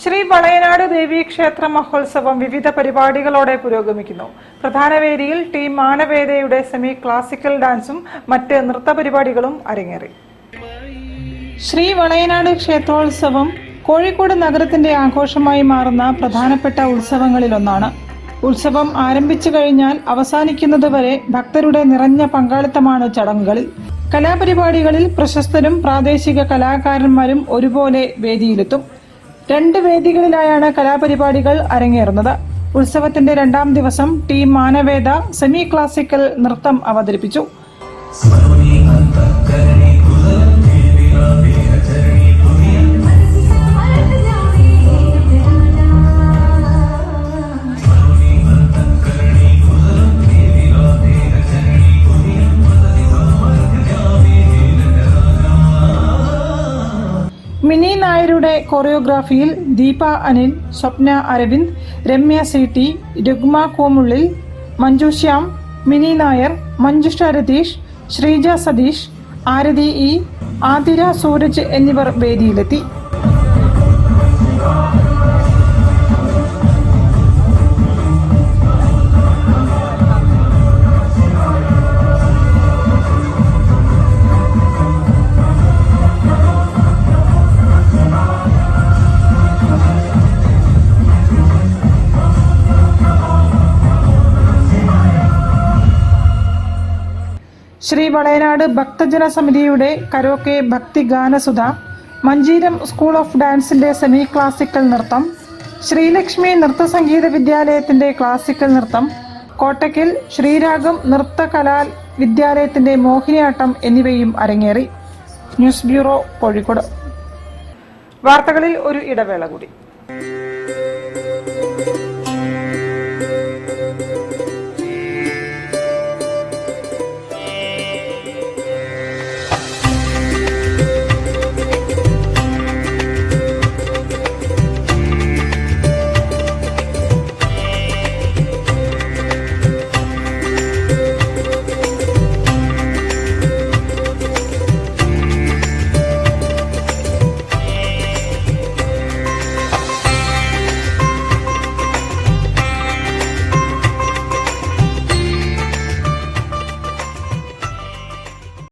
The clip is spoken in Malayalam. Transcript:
ശ്രീ വളയനാട് ദേവീക്ഷേത്ര മഹോത്സവം വിവിധ പരിപാടികളോടെ പുരോഗമിക്കുന്നു. പ്രധാന വേദിയിൽ ടീം മാനവേദയുടെ സെമി ക്ലാസിക്കൽ ഡാൻസും മറ്റ് നൃത്ത പരിപാടികളും അരങ്ങേറി. ശ്രീ വളയനാട് ക്ഷേത്രോത്സവം കോഴിക്കോട് നഗരത്തിന്റെ ആഘോഷമായി മാറുന്ന പ്രധാനപ്പെട്ട ഉത്സവങ്ങളിലൊന്നാണ്. ഉത്സവം ആരംഭിച്ചു കഴിഞ്ഞാൽ അവസാനിക്കുന്നതുവരെ ഭക്തരുടെ നിറഞ്ഞ പങ്കാളിത്തമാണ് ചടങ്ങുകളിൽ. കലാപരിപാടികളിൽ പ്രശസ്തരും പ്രാദേശിക കലാകാരന്മാരും ഒരുപോലെ വേദിയിലെത്തും. 2 വേദികളിലായാണ് കലാപരിപാടികൾ അരങ്ങേറുന്നത്. ഉത്സവത്തിന്റെ 2ാം ദിവസം ടീം മാനവേദ സെമി ക്ലാസിക്കൽ നൃത്തം അവതരിപ്പിച്ചു. മിനി നായരുടെ കൊറിയോഗ്രാഫിയിൽ ദീപ അനിൽ, സ്വപ്ന അരവിന്ദ്, രമ്യ CT, രുഗ്മ കോമുള്ളിൽ, മഞ്ജു ശ്യാം, മിനി നായർ, മഞ്ജുഷ രതീഷ്, ശ്രീജ സതീഷ്, ആരതി E, ആതിര സൂരജ് എന്നിവർ വേദിയിലെത്തി. ശ്രീ വളയനാട് ഭക്തജന സമിതിയുടെ കരോക്കെ ഭക്തി ഗാനസുധ, മഞ്ചീരം സ്കൂൾ ഓഫ് ഡാൻസിന്റെ സെമി ക്ലാസിക്കൽ നൃത്തം, ശ്രീലക്ഷ്മി നൃത്ത സംഗീത വിദ്യാലയത്തിന്റെ ക്ലാസിക്കൽ നൃത്തം, കോട്ടയ്ക്കൽ ശ്രീരാഗം നൃത്ത കലാ വിദ്യാലയത്തിന്റെ മോഹിനിയാട്ടം എന്നിവയും അരങ്ങേറി. News bureau, Kozhikode. വാർത്തകളിൽ ഒരു ഇടവേള കൂടി.